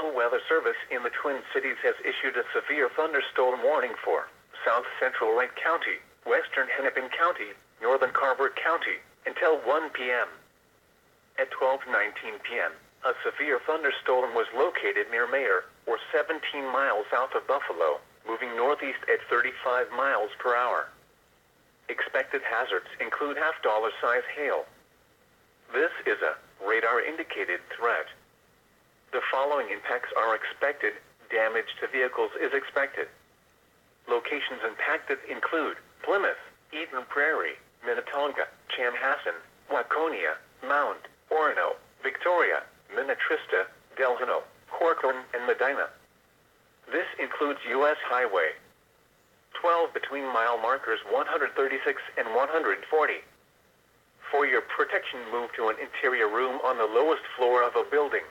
National Weather Service in the Twin Cities has issued a severe thunderstorm warning for South Central Wright County, Western Hennepin County, Northern Carver County, until 1 p.m. At 12:19 p.m., a severe thunderstorm was located near Mayer, or 17 miles south of Buffalo, moving northeast at 35 miles per hour. Expected hazards include half-dollar-size hail. This is a radar-indicated threat. The following impacts are expected. Damage to vehicles is expected. Locations impacted include Plymouth, Eden Prairie, Minnetonka, Chanhassen, Waconia, Mound, Orono, Victoria, Minnetrista, Delano, Corcoran, and Medina. This includes U.S. Highway 12 between mile markers 136 and 140. For your protection, move to an interior room on the lowest floor of a building.